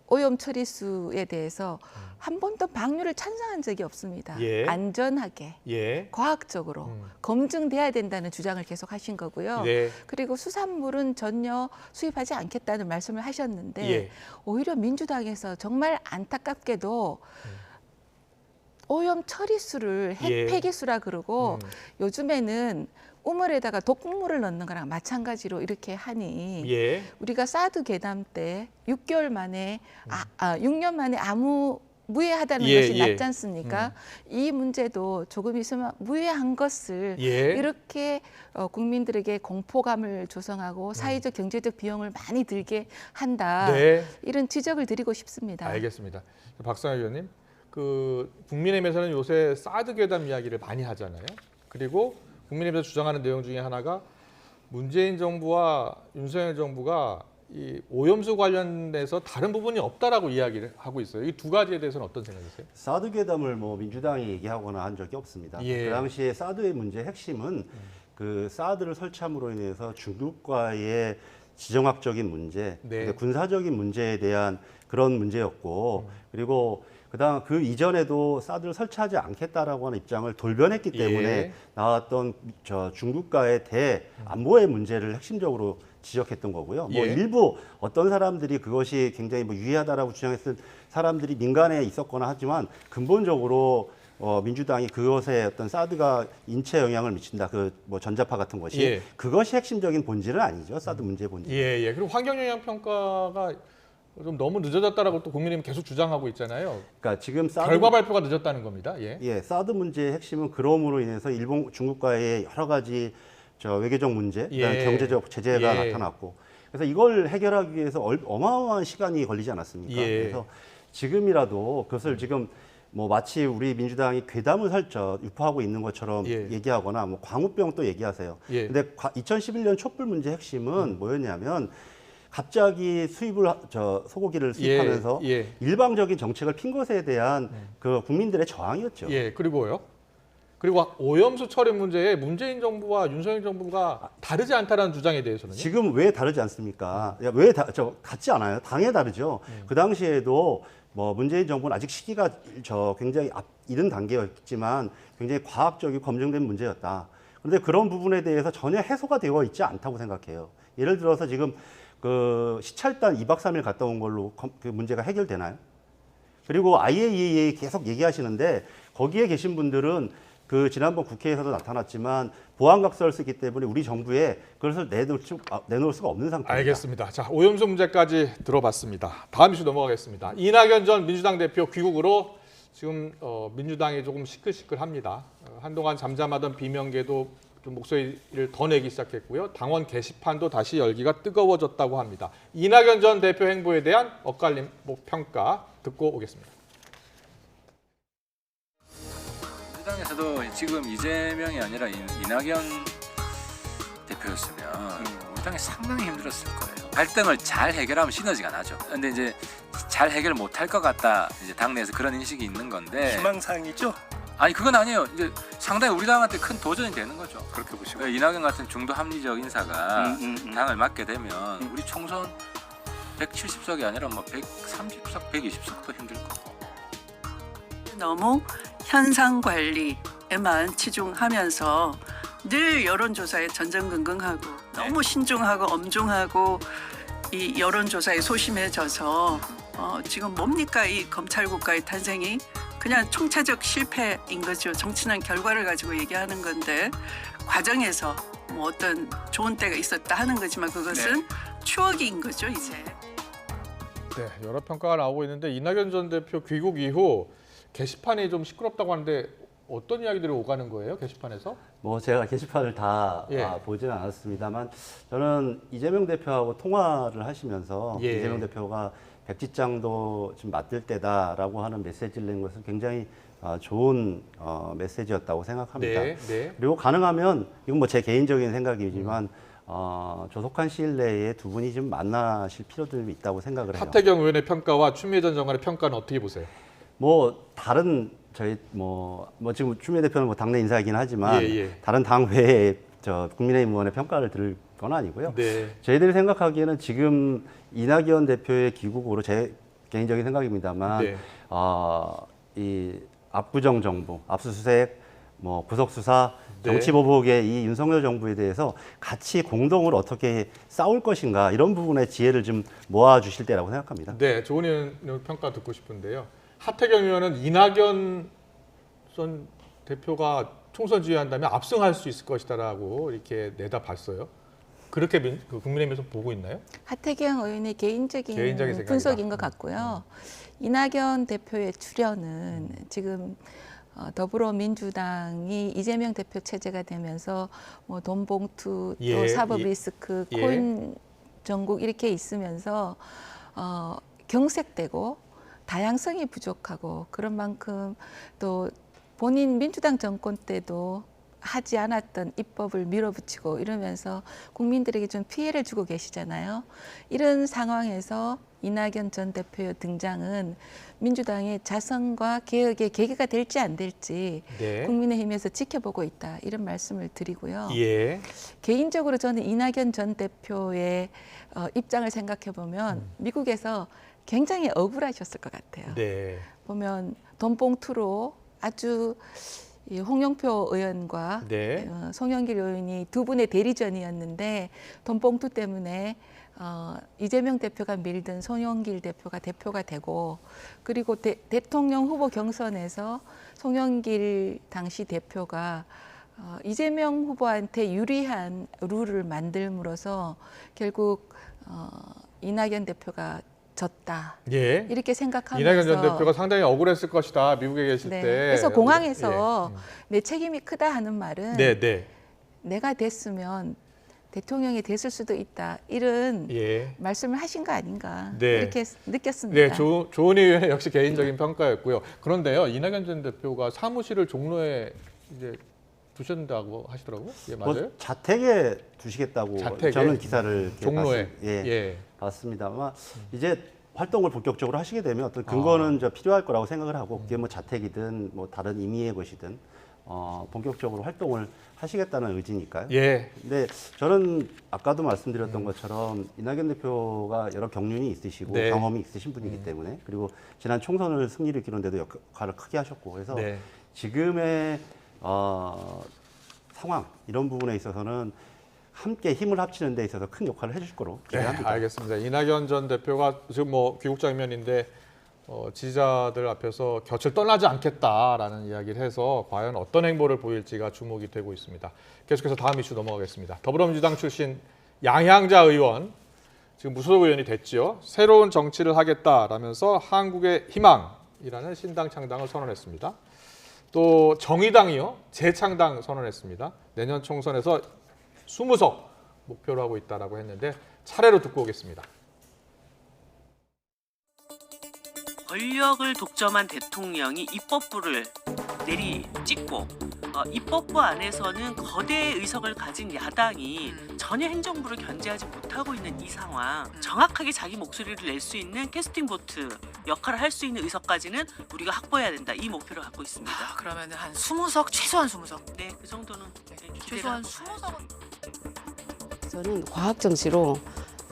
오염 처리수에 대해서 한 번도 방류를 찬성한 적이 없습니다. 안전하게, 과학적으로 검증돼야 된다는 주장을 계속 하신 거고요. 그리고 수산물은 전혀 수입하지 않겠다는 말씀을 하셨는데 오히려 민주당에서 정말 안타깝게도 오염 처리수를 핵 폐기수라 그러고 요즘에는 우물에다가 독극물을 넣는 거랑 마찬가지로 이렇게 하니 우리가 사드 괴담 때 6개월 만에 6년 만에 아무 무해하다는 것이 낫지 않습니까? 이 문제도 조금 있으면 무해한 것을 이렇게 국민들에게 공포감을 조성하고 사회적 경제적 비용을 많이 들게 한다. 이런 지적을 드리고 싶습니다. 알겠습니다. 박성현 의원님, 그 국민의힘에서는 요새 사드 괴담 이야기를 많이 하잖아요. 그리고 국민의힘에서 주장하는 내용 중에 하나가 문재인 정부와 윤석열 정부가 이 오염수 관련돼서 다른 부분이 없다라고 이야기를 하고 있어요. 이 두 가지에 대해서는 어떤 생각이세요? 사드 괴담을 뭐 민주당이 얘기하거나 한 적이 없습니다. 그 당시에 사드의 문제의 핵심은 그 사드를 설치함으로 인해서 중국과의 지정학적인 문제, 군사적인 문제에 대한 그런 문제였고 그리고 그다음 그 이전에도 사드를 설치하지 않겠다라고 하는 입장을 돌변했기 때문에 나왔던 중국과의 대안보의 문제를 핵심적으로 지적했던 거고요. 뭐 일부 어떤 사람들이 그것이 굉장히 뭐 유의하다라고 주장했을 사람들이 민간에 있었거나 하지만 근본적으로 민주당이 그것에 어떤 사드가 인체 영향을 미친다. 그 뭐 전자파 같은 것이 그것이 핵심적인 본질은 아니죠. 사드 문제의 본질. 그리고 환경 영향 평가가 좀 너무 늦어졌다라고 또 국민의힘 계속 주장하고 있잖아요. 그러니까 지금 결과 발표가 늦었다는 겁니다. 사드 문제의 핵심은 그럼으로 인해서 일본, 중국과의 여러 가지 외교적 문제, 경제적 제재가 나타났고, 그래서 이걸 해결하기 위해서 어마어마한 시간이 걸리지 않았습니까? 그래서 지금이라도 그것을 지금 뭐 마치 우리 민주당이 괴담을 유포하고 있는 것처럼 얘기하거나 뭐 광우병 또 얘기하세요. 근데 2011년 촛불 문제 핵심은 뭐였냐면 갑자기 소고기를 수입하면서 일방적인 정책을 핀 것에 대한 그 국민들의 저항이었죠. 그리고요. 그리고 오염수 처리 문제에 문재인 정부와 윤석열 정부가 다르지 않다는 주장에 대해서는 지금 왜 다르지 않습니까? 같지 않아요. 당연히 다르죠. 그 당시에도 뭐 문재인 정부는 아직 시기가 굉장히 이른 단계였지만 굉장히 과학적이 검증된 문제였다. 그런데 그런 부분에 대해서 전혀 해소가 되어 있지 않다고 생각해요. 예를 들어서 지금 그 시찰단 2박 3일 갔다 온 걸로 그 문제가 해결되나요? 그리고 IAEA 계속 얘기하시는데 거기에 계신 분들은 그 지난번 국회에서도 나타났지만 보안각서를 쓰기 때문에 우리 정부에 그것을 내놓을 수가 없는 상태입니다. 알겠습니다. 자, 오염수 문제까지 들어봤습니다. 다음 이슈 넘어가겠습니다. 이낙연 전 민주당 대표 귀국으로 지금 민주당이 조금 시끌시끌합니다. 한동안 잠잠하던 비명계도 좀 목소리를 더 내기 시작했고요. 당원 게시판도 다시 열기가 뜨거워졌다고 합니다. 이낙연 전 대표 행보에 대한 엇갈림 평가 듣고 오겠습니다. 민주당에서도 지금 이재명이 아니라 이낙연 대표였으면 우리 당이 상당히 힘들었을 거예요. 갈등을 잘 해결하면 시너지가 나죠. 근데 이제 잘 해결 못할 것 같다. 이제 당내에서 그런 인식이 있는 건데. 희망사항이죠? 아니 그건 아니에요. 이제 상당히 우리 당한테 큰 도전이 되는 거죠. 그렇게 보시고 그러니까 이낙연 같은 중도 합리적 인사가 당을 맡게 되면 우리 총선 170석이 아니라 뭐 130석, 120석도 힘들 거고. 너무 현상 관리에만 치중하면서 늘 여론조사에 전전긍긍하고 너무 신중하고 엄중하고 이 여론조사에 소심해져서 지금 뭡니까 이 검찰국가의 탄생이 그냥 총체적 실패인 거죠. 정치는 결과를 가지고 얘기하는 건데 과정에서 뭐 어떤 좋은 때가 있었다 하는 거지만 그것은 추억인 거죠, 이제. 네, 여러 평가가 나오고 있는데 이낙연 전 대표 귀국 이후 게시판이 좀 시끄럽다고 하는데 어떤 이야기들이 오가는 거예요, 게시판에서? 뭐 제가 게시판을 다 보지는 않았습니다만 저는 이재명 대표하고 통화를 하시면서 이재명 대표가 백지장도 좀 맡을 때다라고 하는 메시지를 낸 것은 굉장히 좋은 메시지였다고 생각합니다. 그리고 가능하면 이건 뭐 제 개인적인 생각이지만 조속한 시일 내에 두 분이 좀 만나실 필요들이 있다고 생각을 해요. 하태경 의원의 평가와 추미애 전 장관의 평가는 어떻게 보세요? 뭐 다른 저희 뭐 지금 추미애 대표는 뭐 당내 인사이긴 하지만 다른 당 외에 국민의힘 의원의 평가를 들을 건 아니고요. 저희들이 생각하기에는 지금 이낙연 대표의 귀국으로 제 개인적인 생각입니다만 이 압구정 정부, 압수수색, 뭐 구속수사, 정치보복의 이 윤석열 정부에 대해서 같이 공동으로 어떻게 싸울 것인가 이런 부분의 지혜를 좀 모아주실 때라고 생각합니다. 네, 조은희 의원 평가 듣고 싶은데요. 하태경 의원은 이낙연 전 대표가 총선 지휘한다면 압승할 수 있을 것이다라고 이렇게 내다봤어요. 그렇게 국민의힘에서 보고 있나요? 하태경 의원의 개인적인 분석인 것 같고요. 이낙연 대표의 출연은 지금 더불어민주당이 이재명 대표 체제가 되면서 뭐 돈봉투, 또 사법 리스크, 코인 전국 이렇게 있으면서 경색되고 다양성이 부족하고 그런 만큼 또 본인 민주당 정권 때도 하지 않았던 입법을 밀어붙이고 이러면서 국민들에게 좀 피해를 주고 계시잖아요. 이런 상황에서 이낙연 전 대표의 등장은 민주당의 자성과 개혁의 계기가 될지 안 될지 국민의힘에서 지켜보고 있다. 이런 말씀을 드리고요. 개인적으로 저는 이낙연 전 대표의 입장을 생각해 보면 미국에서 굉장히 억울하셨을 것 같아요. 보면 돈봉투로 아주 홍영표 의원과 송영길 의원이 두 분의 대리전이었는데 돈봉투 때문에 이재명 대표가 밀던 송영길 대표가 대표가 되고 그리고 대통령 후보 경선에서 송영길 당시 대표가 이재명 후보한테 유리한 룰을 만들므로써 결국 이낙연 대표가 졌다. 이렇게 생각하면서 이낙연 전 대표가 상당히 억울했을 것이다. 미국에 계실 때. 그래서 공항에서 내 책임이 크다 하는 말은 내가 됐으면 대통령이 됐을 수도 있다. 이런 말씀을 하신 거 아닌가 이렇게 느꼈습니다. 조은희 의원의 역시 개인적인 평가였고요. 그런데요, 이낙연 전 대표가 사무실을 종로에 이제 두셨다고 하시더라고요. 맞아요? 뭐 자택에 두시겠다고 저는 기사를 종로에 봤습니다. 아마 이제 활동을 본격적으로 하시게 되면 어떤 근거는 필요할 거라고 생각을 하고 그게 뭐 자택이든 뭐 다른 임의의 것이든 본격적으로 활동을 하시겠다는 의지니까요. 근데 저는 아까도 말씀드렸던 것처럼 이낙연 대표가 여러 경륜이 있으시고 경험이 있으신 분이기 때문에 그리고 지난 총선을 승리를 이끄는 데도 역할을 크게 하셨고 그래서 지금의 상황 이런 부분에 있어서는 함께 힘을 합치는 데 있어서 큰 역할을 해주실 거로 기대합니다. 알겠습니다. 이낙연 전 대표가 지금 뭐 귀국 장면인데 지지자들 앞에서 곁을 떠나지 않겠다라는 이야기를 해서 과연 어떤 행보를 보일지가 주목이 되고 있습니다. 계속해서 다음 이슈 넘어가겠습니다. 더불어민주당 출신 양향자 의원 지금 무소속 의원이 됐지요. 새로운 정치를 하겠다라면서 한국의 희망이라는 신당 창당을 선언했습니다. 또 정의당이요 재창당 선언했습니다. 내년 총선에서 20석 목표로 하고 있다라고 했는데 차례로 듣고 오겠습니다. 권력을 독점한 대통령이 입법부를 내리찍고 입법부 안에서는 거대 의석을 가진 야당이 전혀 행정부를 견제하지 못하고 있는 이 상황, 정확하게 자기 목소리를 낼 수 있는 캐스팅 보트 역할을 할 수 있는 의석까지는 우리가 확보해야 된다. 이 목표를 갖고 있습니다. 그러면 한 20석, 최소한 20석. 네, 그 정도는 최소한 20석은. 저는 과학 정치로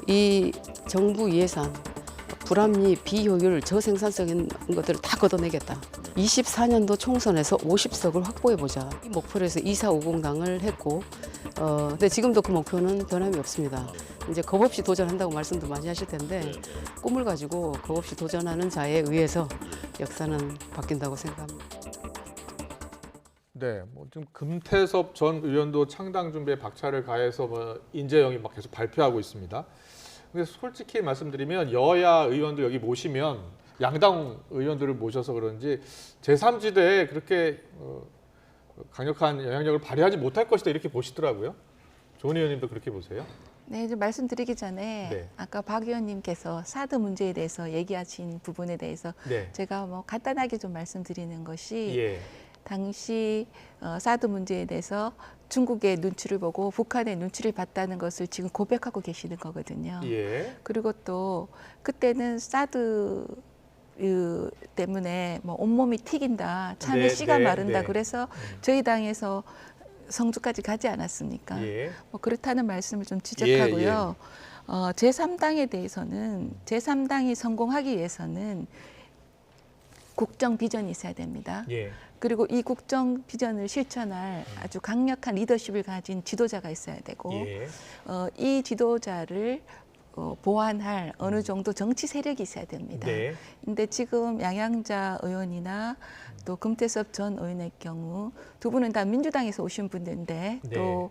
이 정부 예산, 불합리, 비효율, 저생산적인 것들을 다 걷어내겠다. 24년도 총선에서 50석을 확보해보자. 이 목표로 해서 2450당을 했고, 근데 지금도 그 목표는 변함이 없습니다. 이제 겁 없이 도전한다고 말씀도 많이 하실 텐데 꿈을 가지고 겁 없이 도전하는 자에 의해서 역사는 바뀐다고 생각합니다. 네, 뭐 지금 금태섭 전 의원도 창당 준비에 박차를 가해서 뭐 인재영이 막 계속 발표하고 있습니다. 근데 솔직히 말씀드리면 여야 의원들 여기 모시면 양당 의원들을 모셔서 그런지 제3지대에 그렇게 강력한 영향력을 발휘하지 못할 것이다 이렇게 보시더라고요. 조은 의원님도 그렇게 보세요? 네, 좀 말씀드리기 전에 네. 아까 박 의원님께서 사드 문제에 대해서 얘기하신 부분에 대해서 네. 제가 뭐 간단하게 좀 말씀드리는 것이 예. 당시 사드 문제에 대해서 중국의 눈치를 보고 북한의 눈치를 봤다는 것을 지금 고백하고 계시는 거거든요. 예. 그리고 또 그때는 사드 때문에 뭐 온몸이 튀긴다, 참에 네, 씨가 네, 마른다. 네. 그래서 저희 당에서 성주까지 가지 않았습니까? 예. 뭐 그렇다는 말씀을 좀 지적하고요. 제3당에 대해서는 제3당이 성공하기 위해서는 국정 비전이 있어야 됩니다. 예. 그리고 이 국정 비전을 실천할 아주 강력한 리더십을 가진 지도자가 있어야 되고 예. 이 지도자를 보완할 어느 정도 정치 세력이 있어야 됩니다. 네. 근데 지금 양양자 의원이나 또 금태섭 전 의원의 경우 두 분은 다 민주당에서 오신 분들인데 네. 또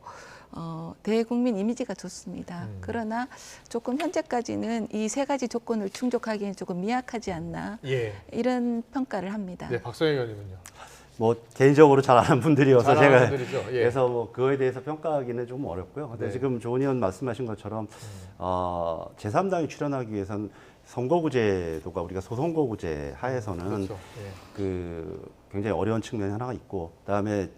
대국민 이미지가 좋습니다. 그러나 조금 현재까지는 이 세 가지 조건을 충족하기에는 조금 미약하지 않나 예. 이런 평가를 합니다. 네, 박성현 의원님은요? 뭐 개인적으로 잘 아는 분들이어서 잘 아는 제가 분들이죠. 예. 그래서 뭐 그거에 대해서 평가하기는 좀 어렵고요. 근데 네. 지금 조은 의원 말씀하신 것처럼 제3당이 출연하기 위해서는 선거구제도가 우리가 소선거구제 하에서는 그렇죠. 예. 그 굉장히 어려운 측면이 하나가 있고, 그다음에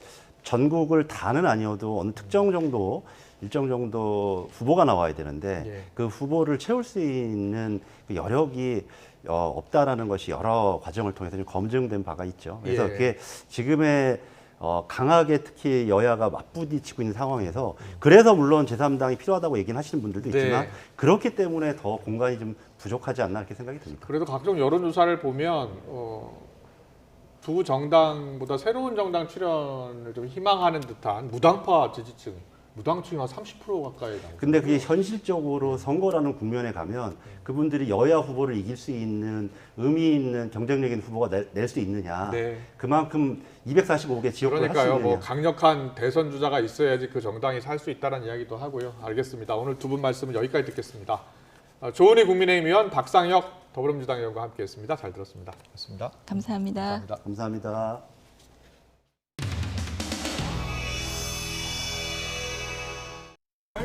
전국을 다는 아니어도 어느 특정 정도 일정 정도 후보가 나와야 되는데 예. 그 후보를 채울 수 있는 그 여력이 없다라는 것이 여러 과정을 통해서 좀 검증된 바가 있죠. 그래서 예. 그게 지금의 강하게 특히 여야가 맞부딪히고 있는 상황에서 그래서 물론 제3당이 필요하다고 얘기는 하시는 분들도 있지만 네. 그렇기 때문에 더 공간이 좀 부족하지 않나 이렇게 생각이 듭니다. 그래도 각종 여론조사를 보면 두 정당보다 새로운 정당 출연을 좀 희망하는 듯한 무당파 지지층, 무당층이 한 30% 가까이 나오죠. 근데 그게 현실적으로 선거라는 국면에 가면 그분들이 여야 후보를 이길 수 있는 의미 있는 경쟁력인 후보가 낼 수 있느냐. 네. 그만큼 245개 지역구를 할 수 그러니까요. 있느냐. 뭐 강력한 대선 주자가 있어야지 그 정당이 살 수 있다는 이야기도 하고요. 알겠습니다. 오늘 두 분 말씀은 여기까지 듣겠습니다. 조은희 국민의힘 의원, 박상혁 더불어민주당 의원과 함께했습니다. 잘 들었습니다. 고맙습니다. 감사합니다. 감사합니다.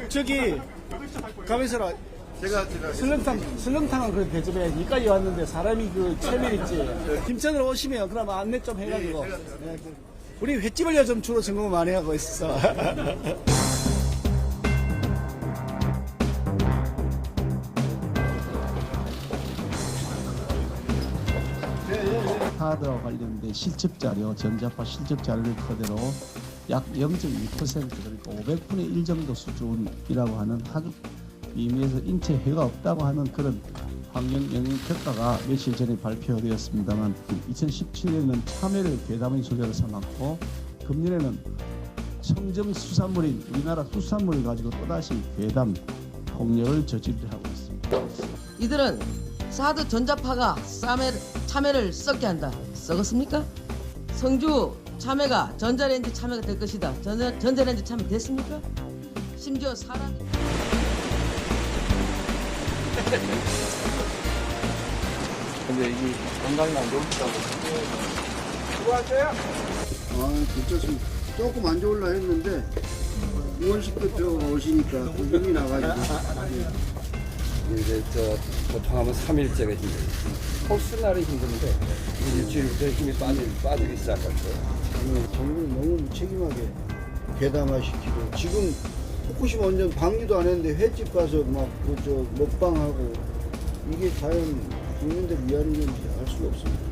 저기 가면서라 제가 설렁탕은 그 대접해야지. 여기까지 왔는데 사람이 그 체면 있지. 김천으로 오시면 그럼 안내 좀 해가지고. 네, 우리 횟집을 요즘 주로 전공을 많이 하고 있어. 사드와 관련된 실적 자료, 전자파 실적 자료를 토대로 약 0.2% 그러니까 500분의 1 정도 수준이라고 하는 아주 의미에서 인체 해가 없다고 하는 그런 환경 영향 평가가 며칠 전에 발표되었습니다만 2017년에는 참외를 괴담의 소재로 삼았고 금년에는 청정 수산물인 우리나라 수산물을 가지고 또다시 괴담 폭력을 저지르고 있습니다. 이들은 사드 전자파가 참외를 썩게 한다. 썩었습니까? 성주 참외가 전자레인지 참외가 될 것이다. 전자레인지 참외 됐습니까? 심지어 사람이 근데 이게 건강이 안 좋다고 수고하세요. 괜찮습니다. 조금 안 좋을라 했는데 의원식 대표가 오시니까 힘이 나가지고 이제 보통 하면 3일째가 힘들어요. 혹시날이 힘든데 일주일부터 힘이 빠지기 시작했어요. 정부는 너무 무책임하게 괴담화시키고 지금 후쿠시마 원전 방류도 안 했는데 횟집 가서 막 먹방하고 이게 과연 국민들 위안인지 알 수가 없습니다.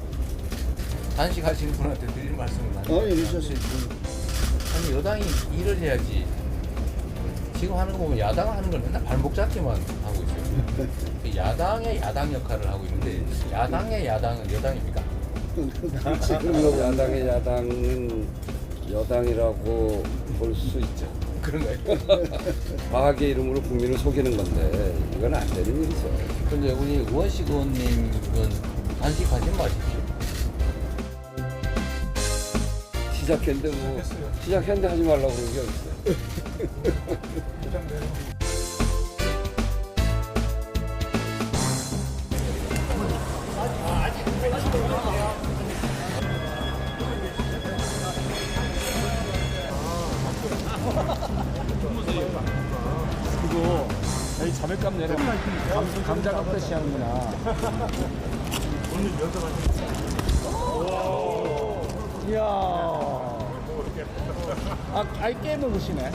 단식하시는 분한테 드릴 말씀은 아니에요. 아니 괜찮습니다. 아니 여당이 일을 해야지. 지금 하는 거 보면 야당 하는 걸 맨날 발목 잡기만 하고 있어요. 야당의 야당 역할을 하고 있는데 야당의 야당은 여당입니까? 그렇지. 그럼 야당의 야당은 여당이라고 볼 수 있죠. 그런가요? 과학의 이름으로 국민을 속이는 건데 이건 안 되는 일이죠. 근데 우리 우원식 의원님은 단식하지 마십시오. 시작했는데 하지 말라고 그런 게 어딨어요. 그리고 저희 자매값 내는 감자값 다시 하는구나. 이야. 아이 게임을 보시네.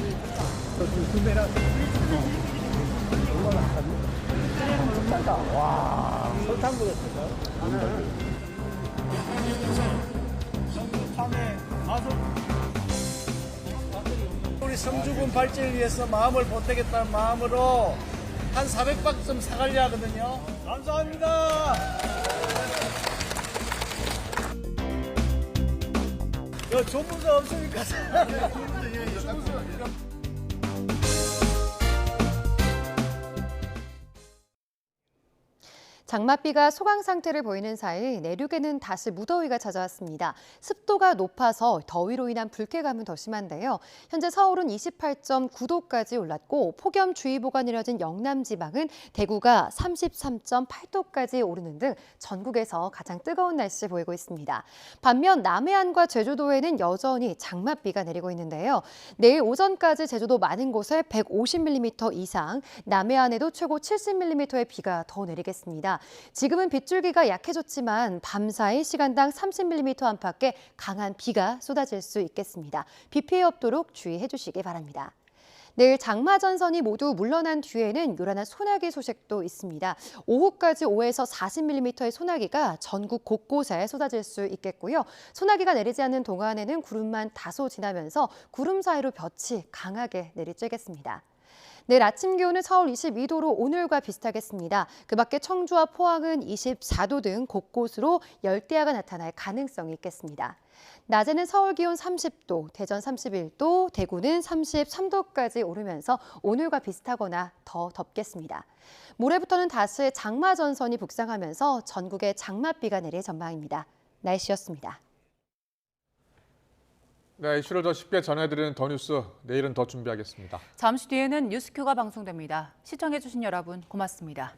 근데는 얼마나 하니? 괜찮다. 와, 설탕보다 좋다. 우리 성주군 발전을 위해서 마음을 보태겠다는 마음으로 한 400박 좀 사가려 하거든요. 감사합니다. 조문서 없으니까. 장맛비가 소강 상태를 보이는 사이 내륙에는 다시 무더위가 찾아왔습니다. 습도가 높아서 더위로 인한 불쾌감은 더 심한데요. 현재 서울은 28.9도까지 올랐고 폭염주의보가 내려진 영남 지방은 대구가 33.8도까지 오르는 등 전국에서 가장 뜨거운 날씨 보이고 있습니다. 반면 남해안과 제주도에는 여전히 장맛비가 내리고 있는데요. 내일 오전까지 제주도 많은 곳에 150mm 이상, 남해안에도 최고 70mm의 비가 더 내리겠습니다. 지금은 빗줄기가 약해졌지만 밤사이 시간당 30mm 안팎의 강한 비가 쏟아질 수 있겠습니다. 비 피해 없도록 주의해 주시기 바랍니다. 내일 장마전선이 모두 물러난 뒤에는 요란한 소나기 소식도 있습니다. 오후까지 5에서 40mm의 소나기가 전국 곳곳에 쏟아질 수 있겠고요. 소나기가 내리지 않는 동안에는 구름만 다소 지나면서 구름 사이로 볕이 강하게 내리쬐겠습니다. 내일 아침 기온은 서울 22도로 오늘과 비슷하겠습니다. 그 밖에 청주와 포항은 24도 등 곳곳으로 열대야가 나타날 가능성이 있겠습니다. 낮에는 서울 기온 30도, 대전 31도, 대구는 33도까지 오르면서 오늘과 비슷하거나 더 덥겠습니다. 모레부터는 다시 장마 전선이 북상하면서 전국에 장맛비가 내릴 전망입니다. 날씨였습니다. 네, 이슈를 더 쉽게 전해드리는 더 뉴스, 내일은 더 준비하겠습니다. 잠시 뒤에는 뉴스큐가 방송됩니다. 시청해주신 여러분 고맙습니다.